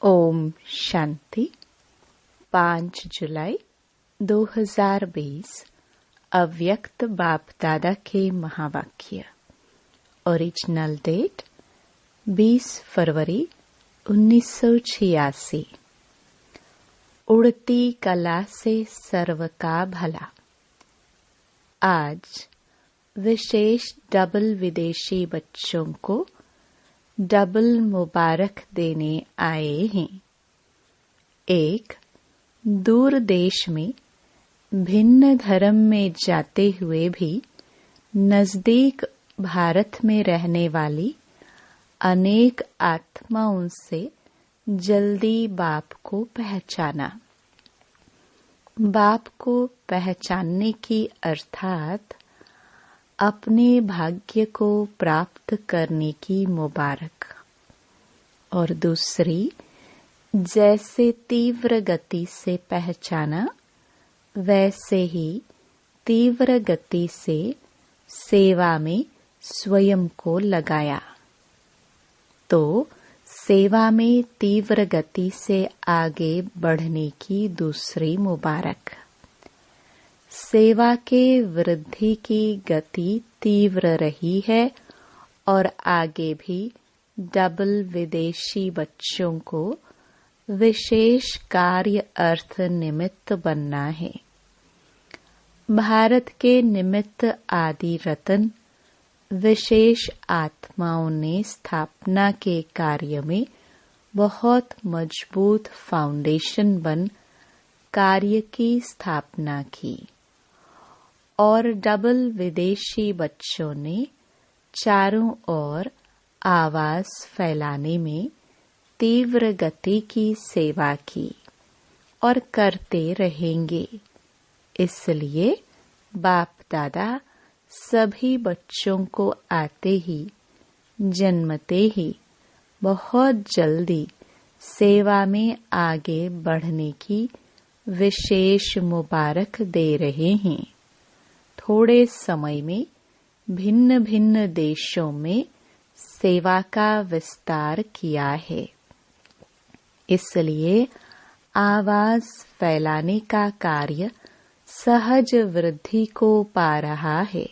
ओम शांति। 5 जुलाई 2020 अव्यक्त बाप दादा के महावाक्य। ओरिजिनल डेट 20 फरवरी 1986। उड़ती कला से सर्व का भला। आज विशेष डबल विदेशी बच्चों को डबल मुबारक देने आए हैं। एक, दूर देश में भिन्न धर्म में जाते हुए भी नजदीक भारत में रहने वाली अनेक आत्माओं से जल्दी बाप को पहचाना। बाप को पहचानने की अर्थात अपने भाग्य को प्राप्त करने की मुबारक। और दूसरी, जैसे तीव्र गति से पहचाना वैसे ही तीव्र गति से सेवा में स्वयं को लगाया। तो सेवा में तीव्र गति से आगे बढ़ने की दूसरी मुबारक। सेवा के वृद्धि की गति तीव्र रही है और आगे भी डबल विदेशी बच्चों को विशेष कार्य अर्थ निमित्त बनना है। भारत के निमित्त आदि रतन विशेष आत्माओं ने स्थापना के कार्य में बहुत मजबूत फाउंडेशन बन कार्य की स्थापना की और डबल विदेशी बच्चों ने चारों ओर आवाज फैलाने में तीव्र गति की सेवा की और करते रहेंगे। इसलिए बाप दादा सभी बच्चों को आते ही जन्मते ही बहुत जल्दी सेवा में आगे बढ़ने की विशेष मुबारक दे रहे हैं। थोड़े समय में भिन्न भिन्न देशों में सेवा का विस्तार किया है। इसलिए आवाज फैलाने का कार्य सहज वृद्धि को पा रहा है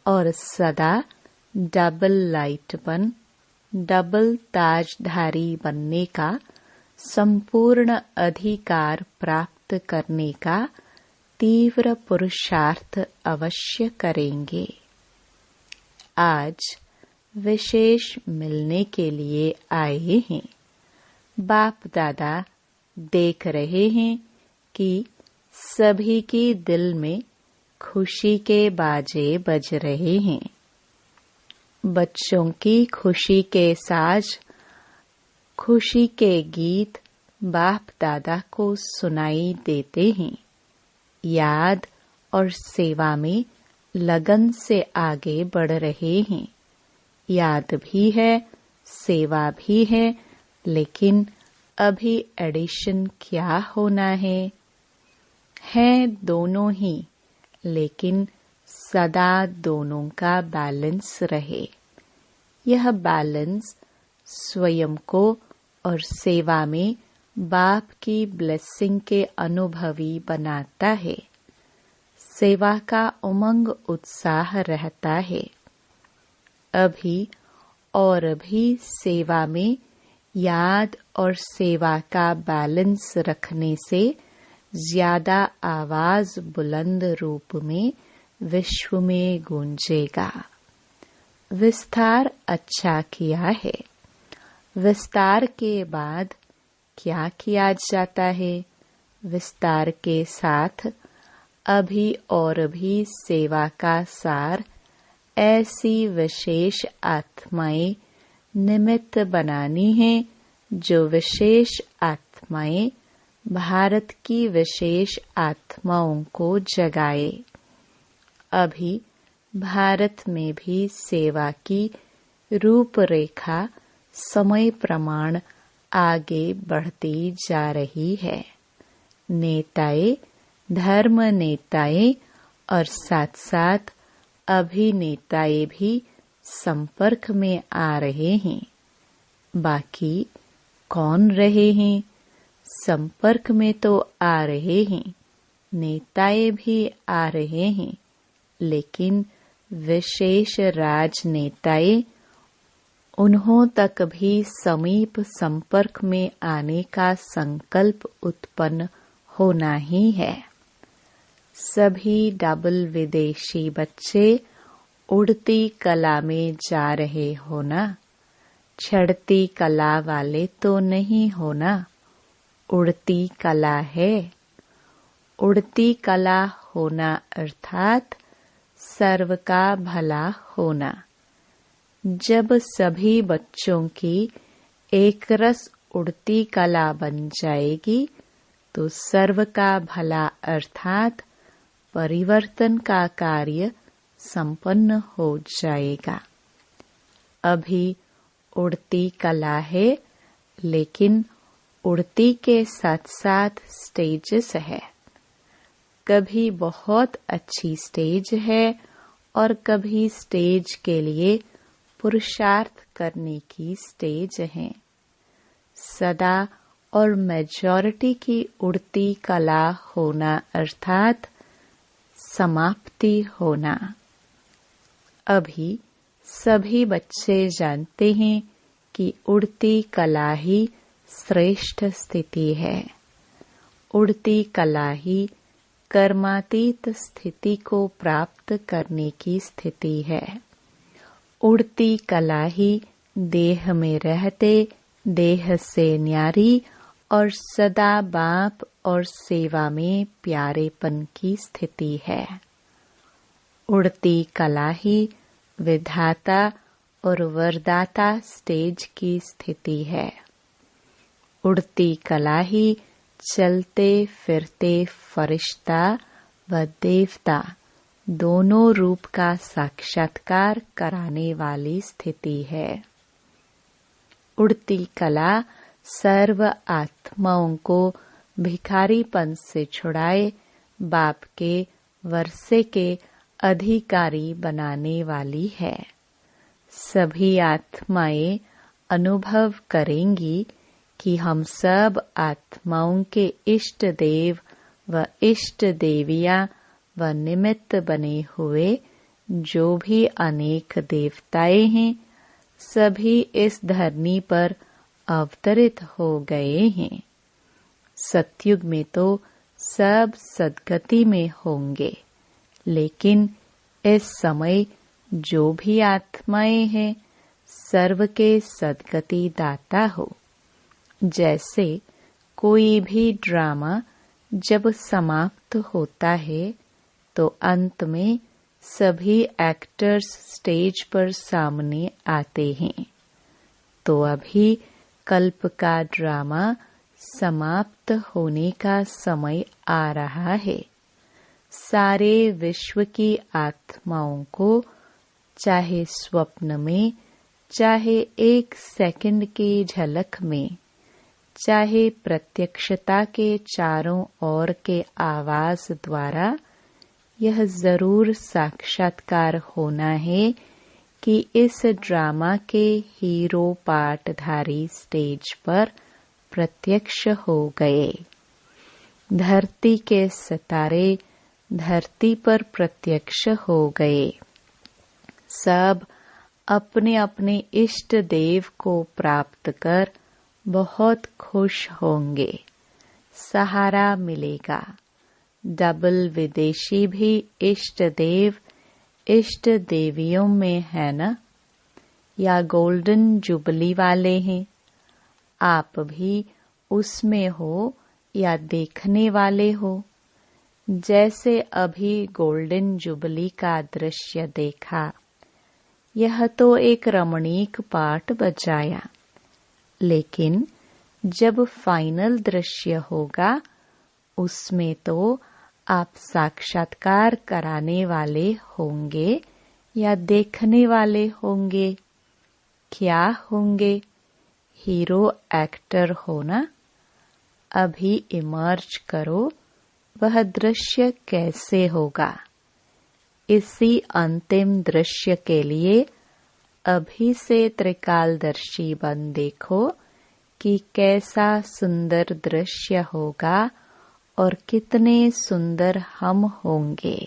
और सदा डबल लाइट बन डबल ताजधारी बनने का संपूर्ण अधिकार प्राप्त करने का तीव्र पुरुषार्थ अवश्य करेंगे। आज विशेष मिलने के लिए आए हैं। बाप दादा देख रहे हैं कि सभी के दिल में खुशी के बाजे बज रहे हैं। बच्चों की खुशी के साज, खुशी के गीत बाप दादा को सुनाई देते हैं। याद और सेवा में लगन से आगे बढ़ रहे हैं। याद भी है, सेवा भी है, लेकिन अभी एडिशन क्या होना है दोनों ही, लेकिन सदा दोनों का बैलेंस रहे। यह बैलेंस स्वयं को और सेवा में बाप की ब्लेसिंग के अनुभवी बनाता है। सेवा का उमंग उत्साह रहता है। अभी और भी सेवा में याद और सेवा का बैलेंस रखने से ज्यादा आवाज बुलंद रूप में विश्व में गूंजेगा। विस्तार अच्छा किया है। विस्तार के बाद क्या किया जाता है? विस्तार के साथ अभी और भी सेवा का सार ऐसी विशेष आत्माएं निमित्त बनानी है जो विशेष आत्माएं भारत की विशेष आत्माओं को जगाए। अभी भारत में भी सेवा की रूपरेखा समय प्रमाण आगे बढ़ती जा रही है। नेताएं, धर्म नेताएं और साथ साथ अभिनेताएं भी संपर्क में आ रहे हैं। बाकी कौन रहे हैं? संपर्क में तो आ रहे हैं, नेताएं भी आ रहे हैं, लेकिन विशेष राजनेताएं, उन्हों तक भी समीप संपर्क में आने का संकल्प उत्पन्न होना ही है। सभी डबल विदेशी बच्चे उड़ती कला में जा रहे होना, चढ़ती कला वाले तो नहीं होना। उड़ती कला है। उड़ती कला होना अर्थात सर्व का भला होना। जब सभी बच्चों की एक रस उड़ती कला बन जाएगी तो सर्व का भला अर्थात परिवर्तन का कार्य संपन्न हो जाएगा। अभी उड़ती कला है, लेकिन उड़ती के साथ साथ स्टेजेस है। कभी बहुत अच्छी स्टेज है और कभी स्टेज के लिए पुरुषार्थ करने की स्टेज है। सदा और मेजॉरिटी की उड़ती कला होना अर्थात समाप्ति होना। अभी सभी बच्चे जानते हैं कि उड़ती कला ही श्रेष्ठ स्थिति है। उड़ती कला ही कर्मातीत स्थिति को प्राप्त करने की स्थिति है। उड़ती कला ही देह में रहते देह से न्यारी और सदा बाप और सेवा में प्यारेपन की स्थिति है। उड़ती कला ही विधाता और वरदाता स्टेज की स्थिति है। उड़ती कला ही चलते फिरते फरिश्ता व देवता दोनों रूप का साक्षात्कार कराने वाली स्थिति है। उड़ती कला सर्व आत्माओं को भिखारीपन से छुड़ाए बाप के वर्षे के अधिकारी बनाने वाली है। सभी आत्माएं अनुभव करेंगी कि हम सब आत्माओं के इष्ट देव व इष्ट देवियां व निमित्त बने हुए जो भी अनेक देवताएं हैं, सभी इस धरनी पर अवतरित हो गए हैं। सतयुग में तो सब सद्गति में होंगे, लेकिन इस समय जो भी आत्माएं हैं सर्व के सद्गति दाता हो। जैसे कोई भी ड्रामा जब समाप्त होता है तो अंत में सभी एक्टर्स स्टेज पर सामने आते हैं। तो अभी कल्प का ड्रामा समाप्त होने का समय आ रहा है। सारे विश्व की आत्माओं को चाहे स्वप्न में, चाहे एक सेकंड की झलक में, चाहे प्रत्यक्षता के चारों ओर के आवाज द्वारा यह जरूर साक्षात्कार होना है कि इस ड्रामा के हीरो पाटधारी स्टेज पर प्रत्यक्ष हो गए। धरती के सितारे धरती पर प्रत्यक्ष हो गए। सब अपने अपने इष्ट देव को प्राप्त कर बहुत खुश होंगे। सहारा मिलेगा। डबल विदेशी भी इष्ट देव इष्ट देवियों में है न, या गोल्डन जुबली वाले हैं। आप भी उसमें हो या देखने वाले हो। जैसे अभी गोल्डन जुबली का दृश्य देखा, यह तो एक रमणीक पाठ बजाया, लेकिन जब फाइनल दृश्य होगा उसमें तो आप साक्षात्कार कराने वाले होंगे या देखने वाले होंगे। क्या होंगे? हीरो एक्टर होना। अभी इमर्ज करो, वह दृश्य कैसे होगा। इसी अंतिम दृश्य के लिए अभी से त्रिकालदर्शी बन देखो कि कैसा सुंदर दृश्य होगा और कितने सुंदर हम होंगे।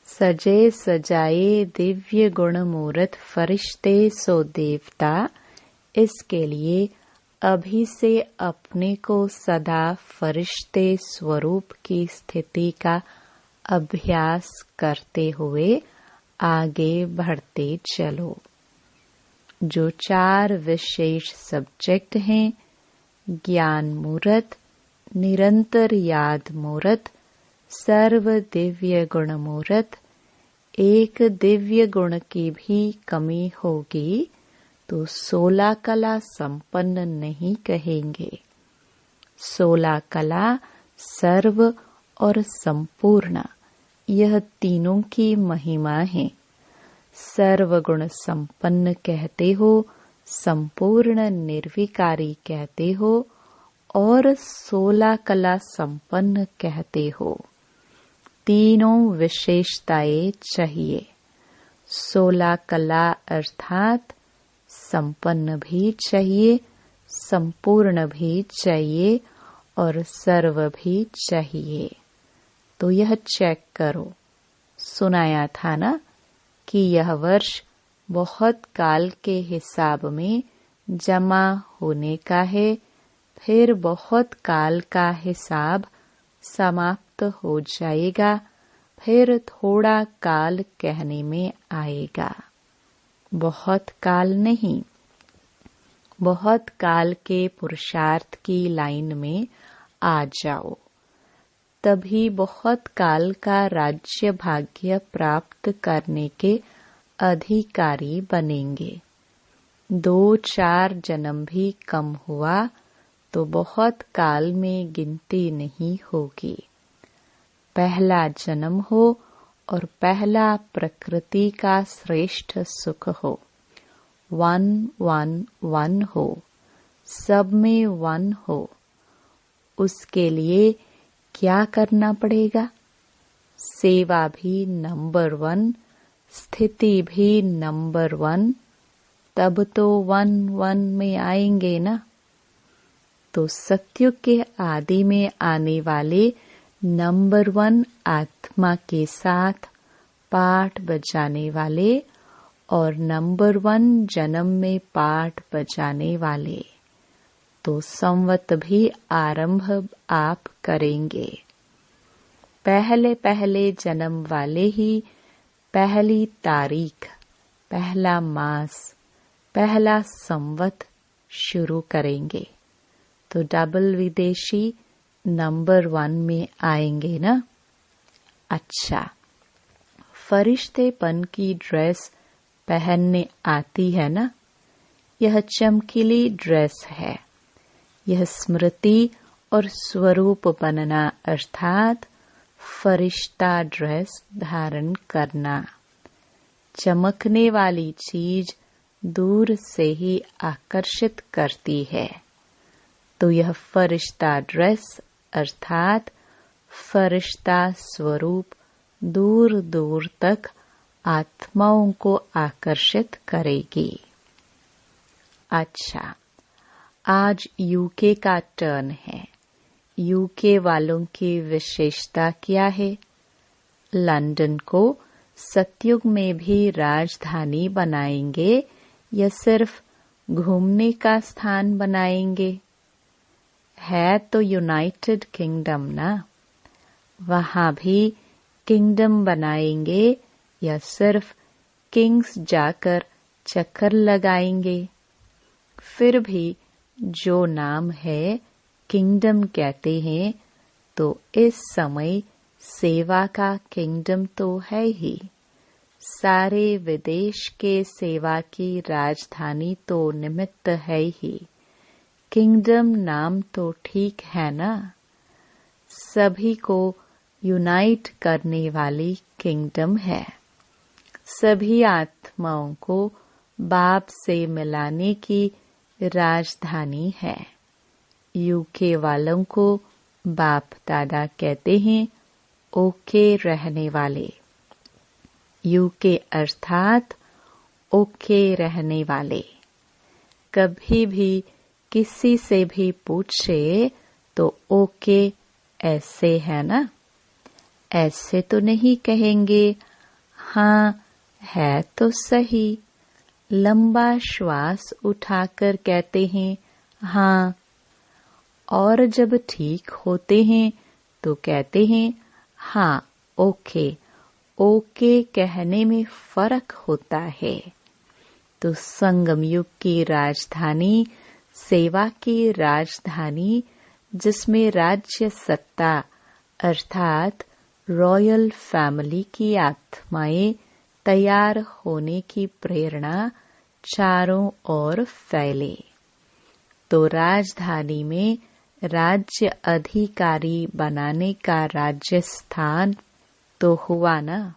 सजे सजाए दिव्य गुण मूरत फरिश्ते सो देवता, इसके लिए अभी से अपने को सदा फरिश्ते स्वरूप की स्थिति का अभ्यास करते हुए आगे बढ़ते चलो। जो 4 विशेष सब्जेक्ट हैं, ज्ञान मूरत, निरंतर याद मूरत, सर्व दिव्य गुण मूरत, एक दिव्य गुण की भी कमी होगी तो 16 कला संपन्न नहीं कहेंगे। 16 कला सर्व और संपूर्ण, यह तीनों की महिमा है। सर्वगुण संपन्न कहते हो, संपूर्ण निर्विकारी कहते हो और 16 कला संपन्न कहते हो। तीनों विशेषताएं चाहिए। 16 कला अर्थात संपन्न भी चाहिए, संपूर्ण भी चाहिए और सर्व भी चाहिए। तो यह चेक करो, सुनाया था ना कि यह वर्ष बहुत काल के हिसाब में जमा होने का है, फिर बहुत काल का हिसाब समाप्त हो जाएगा, फिर थोड़ा काल कहने में आएगा। बहुत काल नहीं, बहुत काल के पुरुषार्थ की लाइन में आ जाओ, तभी बहुत काल का राज्य भाग्य प्राप्त करने के अधिकारी बनेंगे। 2-4 जन्म भी कम हुआ तो बहुत काल में गिनती नहीं होगी। पहला जन्म हो और पहला प्रकृति का श्रेष्ठ सुख हो। 1-1-1 हो, सब में 1 हो। उसके लिए क्या करना पड़ेगा? सेवा भी नंबर 1, स्थिति भी नंबर 1, तब तो 1-1 में आएंगे ना। तो सत्युग के आदि में आने वाले नंबर 1 आत्मा के साथ पाठ बजाने वाले और नंबर 1 जन्म में पाठ बजाने वाले, तो संवत भी आरंभ आप करेंगे। पहले पहले जन्म वाले ही पहली तारीख, पहला मास, पहला संवत शुरू करेंगे, तो डबल विदेशी नंबर 1 में आएंगे ना। अच्छा, फरिश्तेपन की ड्रेस पहनने आती है ना। यह चमकीली ड्रेस है। यह स्मृति और स्वरूप बनना अर्थात फरिश्ता ड्रेस धारण करना। चमकने वाली चीज दूर से ही आकर्षित करती है, तो यह फरिश्ता ड्रेस अर्थात फरिश्ता स्वरूप दूर दूर तक आत्माओं को आकर्षित करेगी। अच्छा, आज यूके का टर्न है। यूके वालों की विशेषता क्या है? लंदन को सतयुग में भी राजधानी बनाएंगे या सिर्फ घूमने का स्थान बनाएंगे? है तो यूनाइटेड किंगडम ना। वहां भी किंगडम बनाएंगे या सिर्फ किंग्स जाकर चक्कर लगाएंगे? फिर भी जो नाम है किंगडम कहते हैं, तो इस समय सेवा का किंगडम तो है ही। सारे विदेश के सेवा की राजधानी तो निमित्त है ही। किंगडम नाम तो ठीक है ना। सभी को यूनाइट करने वाली किंगडम है। सभी आत्माओं को बाप से मिलाने की राजधानी है। यूके वालों को बाप दादा कहते हैं ओके रहने वाले। यूके अर्थात ओके रहने वाले। कभी भी किसी से भी पूछे तो ओके ऐसे है ना, ऐसे तो नहीं कहेंगे। हाँ है तो सही। लंबा श्वास उठाकर कहते हैं हाँ, और जब ठीक होते हैं तो कहते हैं हाँ ओके। ओके कहने में फर्क होता है। तो संगम युग की राजधानी, सेवा की राजधानी, जिसमें राज्य सत्ता अर्थात रॉयल फैमिली की आत्माएं तैयार होने की प्रेरणा चारों ओर फैले। तो राजधानी में राज्य अधिकारी बनाने का राजस्थान तो हुआ ना।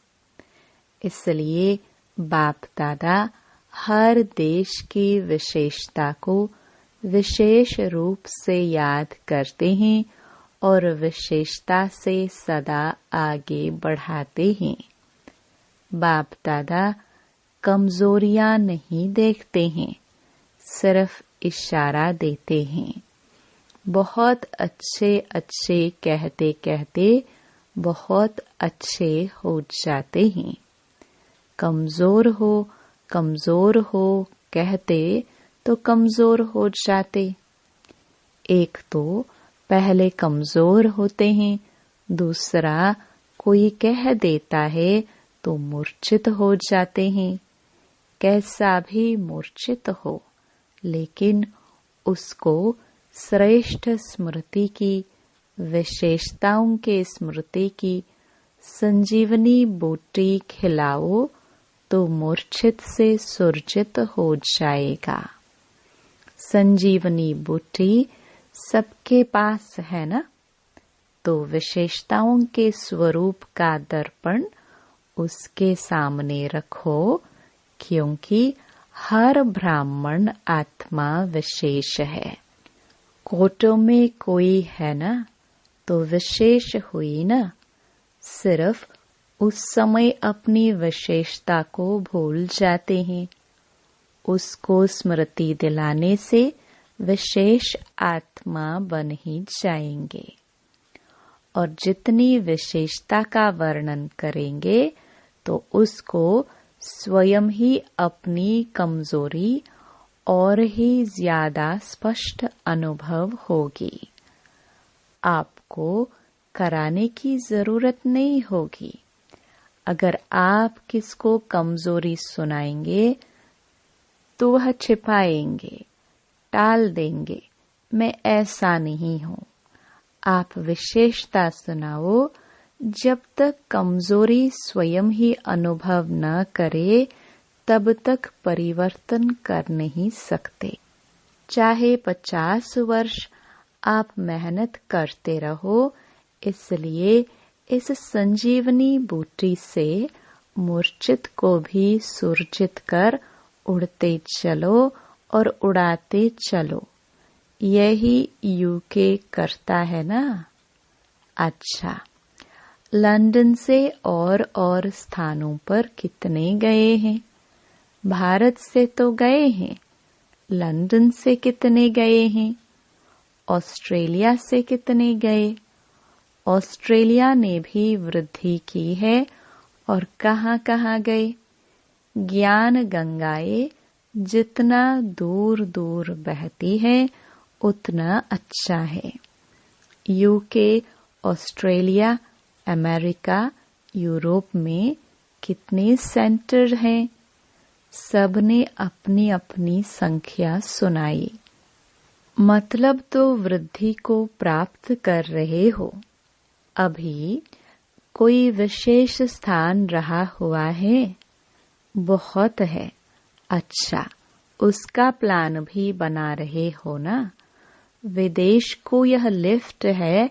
इसलिए बाप दादा हर देश की विशेषता को विशेष रूप से याद करते हैं और विशेषता से सदा आगे बढ़ाते हैं। बाप दादा कमजोरियां नहीं देखते हैं, सिर्फ इशारा देते हैं। बहुत अच्छे अच्छे कहते कहते बहुत अच्छे हो जाते हैं। कमजोर हो कहते तो कमजोर हो जाते। एक तो पहले कमजोर होते हैं, दूसरा कोई कह देता है तो मूर्छित हो जाते हैं। कैसा भी मूर्छित हो, लेकिन उसको श्रेष्ठ स्मृति की, विशेषताओं के स्मृति की संजीवनी बूटी खिलाओ तो मूर्छित से सुरजित हो जाएगा। संजीवनी बूटी सबके पास है ना, तो विशेषताओं के स्वरूप का दर्पण उसके सामने रखो, क्योंकि हर ब्राह्मण आत्मा विशेष है। कोटों में कोई है ना तो विशेष हुई ना। सिर्फ उस समय अपनी विशेषता को भूल जाते हैं। उसको स्मृति दिलाने से विशेष आत्मा बन ही जाएंगे। और जितनी विशेषता का वर्णन करेंगे तो उसको स्वयं ही अपनी कमजोरी और ही ज्यादा स्पष्ट अनुभव होगी। आपको कराने की जरूरत नहीं होगी। अगर आप किसको कमजोरी सुनाएंगे तो वह छिपाएंगे, टाल देंगे, मैं ऐसा नहीं हूँ। आप विशेषता सुनाओ। जब तक कमजोरी स्वयं ही अनुभव न करे तब तक परिवर्तन कर नहीं सकते। चाहे 50 वर्ष आप मेहनत करते रहो। इसलिए इस संजीवनी बूटी से मूर्छित को भी सुरजित कर उड़ते चलो और उड़ाते चलो। यही यूके करता है ना। अच्छा, लंदन से और स्थानों पर कितने गए हैं? भारत से तो गए हैं। लंदन से कितने गए हैं? ऑस्ट्रेलिया से कितने गए? ऑस्ट्रेलिया ने भी वृद्धि की है। और कहाँ कहाँ गए? ज्ञान गंगाएं जितना दूर दूर बहती है उतना अच्छा है। यूके, ऑस्ट्रेलिया, अमेरिका, यूरोप में कितने सेंटर हैं? सबने अपनी अपनी संख्या सुनाई। मतलब तो वृद्धि को प्राप्त कर रहे हो। अभी कोई विशेष स्थान रहा हुआ है? बहुत है। अच्छा, उसका प्लान भी बना रहे हो ना। विदेश को यह लिफ्ट है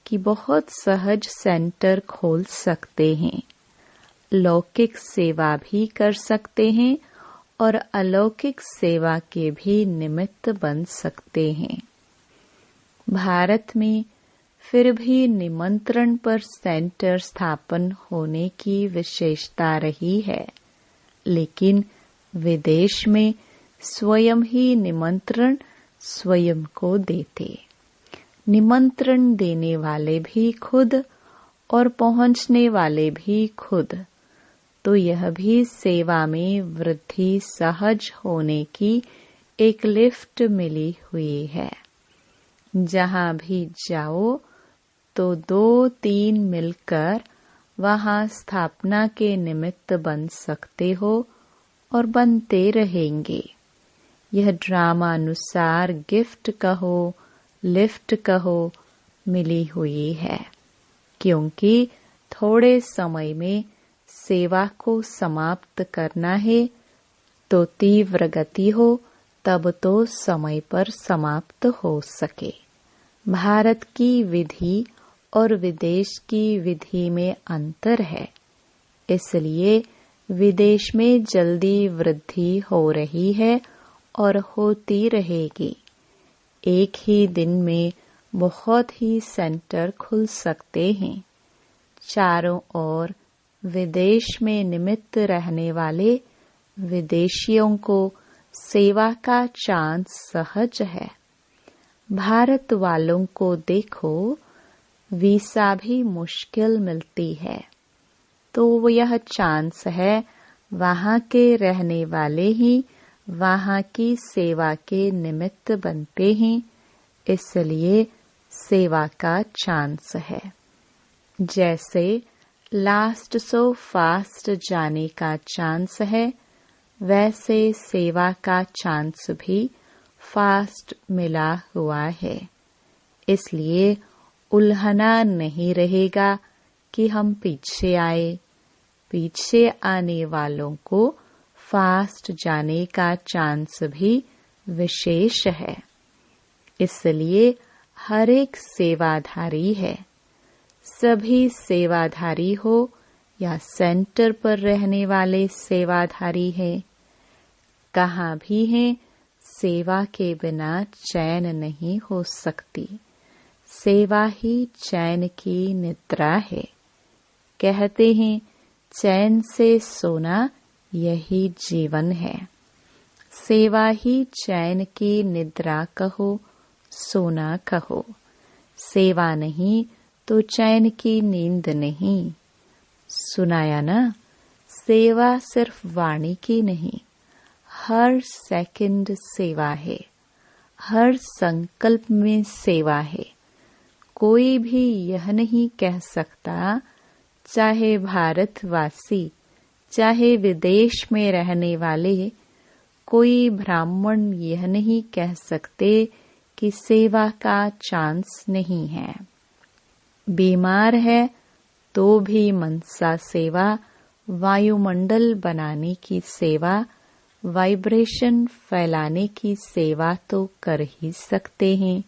कि बहुत सहज सेंटर खोल सकते हैं। लौकिक सेवा भी कर सकते हैं और अलौकिक सेवा के भी निमित्त बन सकते हैं। भारत में फिर भी निमंत्रण पर सेंटर स्थापन होने की विशेषता रही है, लेकिन विदेश में स्वयं ही निमंत्रण स्वयं को देते। निमंत्रण देने वाले भी खुद और पहुंचने वाले भी खुद, तो यह भी सेवा में वृद्धि सहज होने की एक लिफ्ट मिली हुई है। जहां भी जाओ तो 2-3 मिलकर वहां स्थापना के निमित्त बन सकते हो और बनते रहेंगे। यह ड्रामानुसार गिफ्ट कहो, लिफ्ट कहो, मिली हुई है, क्योंकि थोड़े समय में सेवा को समाप्त करना है, तो तीव्र गति हो तब तो समय पर समाप्त हो सके। भारत की विधि और विदेश की विधि में अंतर है, इसलिए विदेश में जल्दी वृद्धि हो रही है और होती रहेगी। एक ही दिन में बहुत ही सेंटर खुल सकते हैं। चारों ओर विदेश में निमित्त रहने वाले विदेशियों को सेवा का चांस सहज है। भारत वालों को देखो, वीसा भी मुश्किल मिलती है, तो यह चांस है वहां के रहने वाले ही वहां की सेवा के निमित्त बनते हैं, इसलिए सेवा का चांस है। जैसे लास्ट सो फास्ट जाने का चांस है, वैसे सेवा का चांस भी फास्ट मिला हुआ है। इसलिए उल्हना नहीं रहेगा कि हम पीछे आए। पीछे आने वालों को फास्ट जाने का चांस भी विशेष है। इसलिए हर एक सेवाधारी है। सभी सेवाधारी हो या सेंटर पर रहने वाले सेवाधारी हैं, कहाँ भी हैं, सेवा के बिना चैन नहीं हो सकती। सेवा ही चैन की निद्रा है। कहते हैं, चैन से सोना यही जीवन है। सेवा ही चैन की निद्रा कहो, सोना कहो। सेवा नहीं तो चैन की नींद नहीं। सुनाया ना? सेवा सिर्फ वाणी की नहीं, हर सेकंड सेवा है, हर संकल्प में सेवा है। कोई भी यह नहीं कह सकता, चाहे भारतवासी चाहे विदेश में रहने वाले, कोई ब्राह्मण यह नहीं कह सकते कि सेवा का चांस नहीं है। बीमार है तो भी मनसा सेवा, वायुमंडल बनाने की सेवा, वाइब्रेशन फैलाने की सेवा तो कर ही सकते हैं।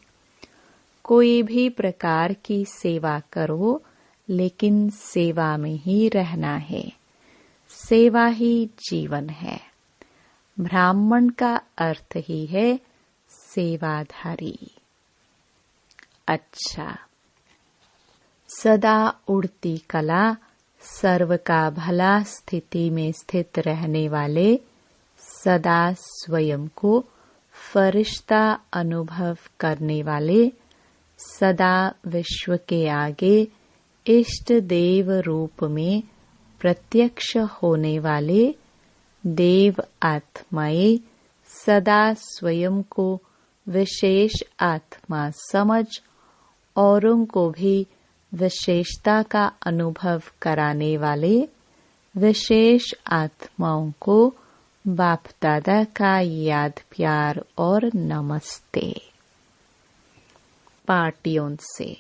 कोई भी प्रकार की सेवा करो, लेकिन सेवा में ही रहना है। सेवा ही जीवन है। ब्राह्मण का अर्थ ही है सेवाधारी। अच्छा, सदा उड़ती कला, सर्व का भला स्थिति में स्थित रहने वाले, सदा स्वयं को फरिश्ता अनुभव करने वाले, सदा विश्व के आगे इष्ट देव रूप में प्रत्यक्ष होने वाले, देव आत्माएं सदा स्वयं को विशेष आत्मा समझ औरों को भी विशेषता का अनुभव कराने वाले, विशेष आत्माओं को बाप दादा का याद प्यार और नमस्ते। पार्टियों से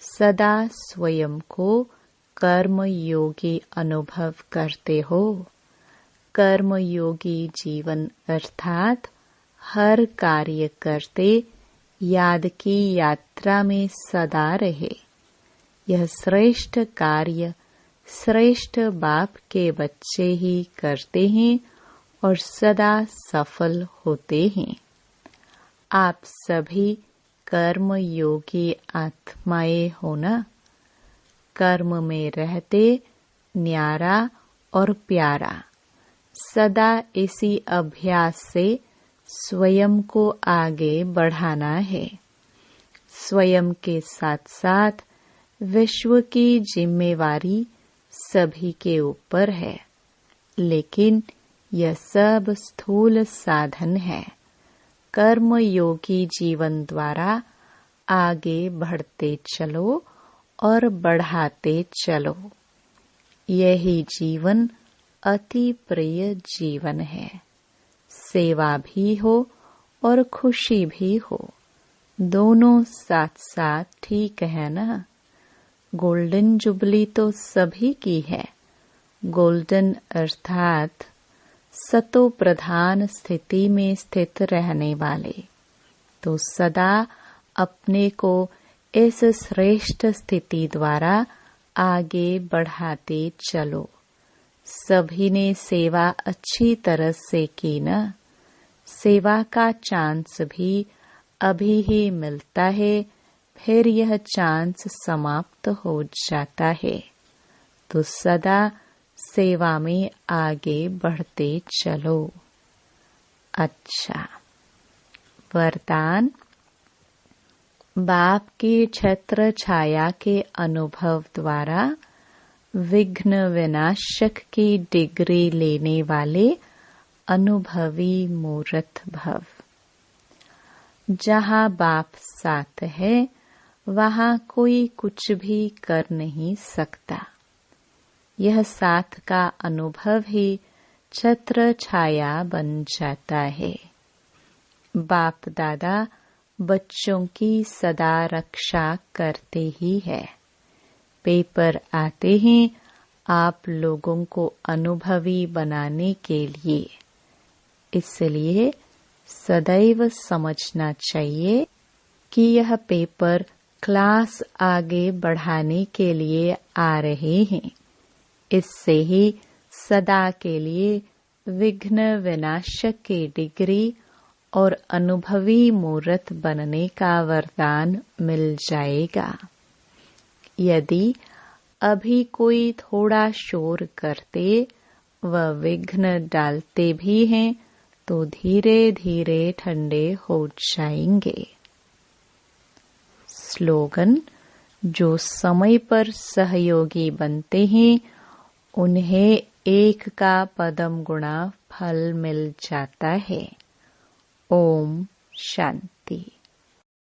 सदा स्वयं को कर्म योगी अनुभव करते हो। कर्म योगी जीवन अर्थात हर कार्य करते याद की यात्रा में सदा रहे। यह श्रेष्ठ कार्य श्रेष्ठ बाप के बच्चे ही करते हैं और सदा सफल होते हैं। आप सभी कर्म योगी आत्माएं हो ना? कर्म में रहते न्यारा और प्यारा, सदा इसी अभ्यास से स्वयं को आगे बढ़ाना है। स्वयं के साथ साथ विश्व की जिम्मेवारी सभी के ऊपर है, लेकिन यह सब स्थूल साधन है। कर्म योगी जीवन द्वारा आगे बढ़ते चलो और बढ़ाते चलो। यही जीवन अति प्रिय जीवन है। सेवा भी हो और खुशी भी हो, दोनों साथ साथ ठीक है ना। गोल्डन जुबली तो सभी की है। गोल्डन अर्थात सतो प्रधान स्थिति में स्थित रहने वाले। तो सदा अपने को इस श्रेष्ठ स्थिति द्वारा आगे बढ़ाते चलो। सभी ने सेवा अच्छी तरह से की ना। सेवा का चांस भी अभी ही मिलता है, फिर यह चांस समाप्त हो जाता है। तो सदा सेवा में आगे बढ़ते चलो। अच्छा, वरदान। बाप की छत्र छाया के अनुभव द्वारा विघ्न विनाशक की डिग्री लेने वाले अनुभवी मूर्त भव। जहाँ बाप साथ है, वहाँ कोई कुछ भी कर नहीं सकता। यह साथ का अनुभव ही छत्र छाया बन जाता है। बाप दादा बच्चों की सदा रक्षा करते ही है। पेपर आते हैं आप लोगों को अनुभवी बनाने के लिए। इसलिए सदैव समझना चाहिए कि यह पेपर क्लास आगे बढ़ाने के लिए आ रहे हैं। इससे ही सदा के लिए विघ्न विनाशक की डिग्री और अनुभवी मूर्त बनने का वरदान मिल जाएगा। यदि अभी कोई थोड़ा शोर करते व विघ्न डालते भी हैं, तो धीरे धीरे ठंडे हो जाएंगे। स्लोगन। जो समय पर सहयोगी बनते हैं, उन्हें एक का पदम गुणा फल मिल जाता है। ओम शांति।